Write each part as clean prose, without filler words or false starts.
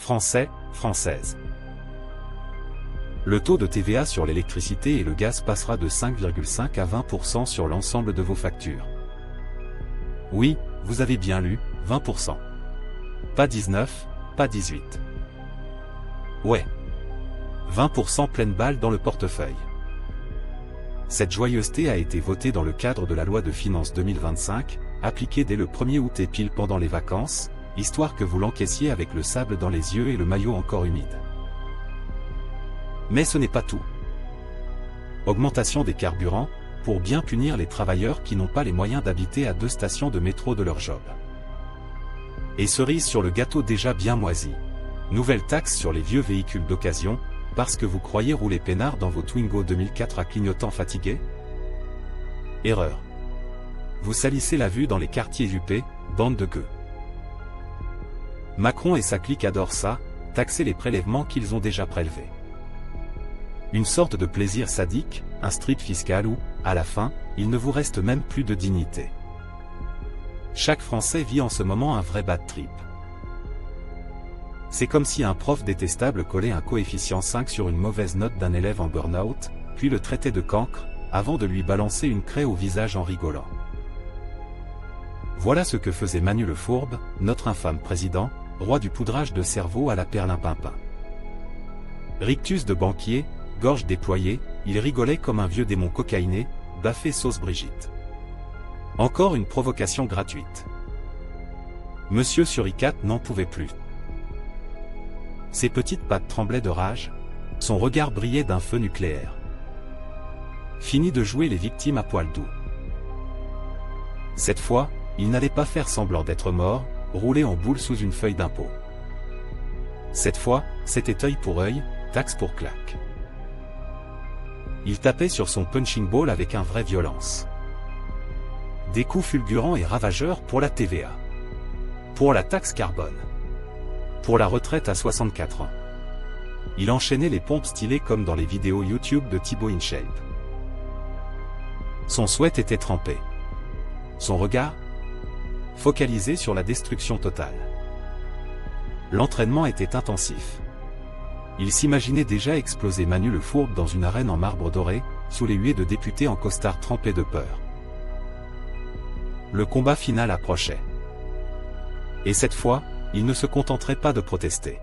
Français, Françaises. Le taux de TVA sur l'électricité et le gaz passera de 5,5 à 20% sur l'ensemble de vos factures. Oui, vous avez bien lu, 20%. Pas 19, pas 18. Ouais. 20% pleine balle dans le portefeuille. Cette joyeuseté a été votée dans le cadre de la loi de finances 2025, appliquée dès le 1er août et pile pendant les vacances, histoire que vous l'encaissiez avec le sable dans les yeux et le maillot encore humide. Mais ce n'est pas tout. Augmentation des carburants, pour bien punir les travailleurs qui n'ont pas les moyens d'habiter à 2 stations de métro de leur job. Et cerise sur le gâteau déjà bien moisi. Nouvelle taxe sur les vieux véhicules d'occasion, parce que vous croyez rouler peinard dans vos Twingo 2004 à clignotants fatigués? Erreur. Vous salissez la vue dans les quartiers huppés, bande de gueux. Macron et sa clique adorent ça, taxer les prélèvements qu'ils ont déjà prélevés. Une sorte de plaisir sadique, un strip fiscal où, à la fin, il ne vous reste même plus de dignité. Chaque Français vit en ce moment un vrai bad trip. C'est comme si un prof détestable collait un coefficient 5 sur une mauvaise note d'un élève en burn-out, puis le traitait de cancre, avant de lui balancer une craie au visage en rigolant. Voilà ce que faisait Manu le Fourbe, notre infâme président, roi du poudrage de cerveau à la perlimpinpin. Rictus de banquier, gorge déployée, il rigolait comme un vieux démon cocaïné, baffé sauce Brigitte. Encore une provocation gratuite. Monsieur Suricate n'en pouvait plus. Ses petites pattes tremblaient de rage, son regard brillait d'un feu nucléaire. Fini de jouer les victimes à poil doux. Cette fois, il n'allait pas faire semblant d'être mort, roulé en boule sous une feuille d'impôt. Cette fois, c'était œil pour œil, taxe pour claque. Il tapait sur son punching ball avec un vrai violence. Des coups fulgurants et ravageurs pour la TVA. Pour la taxe carbone. Pour la retraite à 64 ans. Il enchaînait les pompes stylées comme dans les vidéos YouTube de Thibaut InShape. Son sweat était trempé. Son regard focalisé sur la destruction totale. L'entraînement était intensif. Il s'imaginait déjà exploser Manu le Fourbe dans une arène en marbre doré, sous les huées de députés en costard trempés de peur. Le combat final approchait. Et cette fois, il ne se contenterait pas de protester.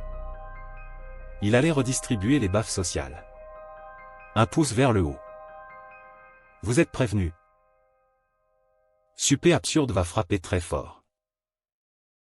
Il allait redistribuer les baffes sociales. Un pouce vers le haut. Vous êtes prévenus. Super Absurde va frapper très fort.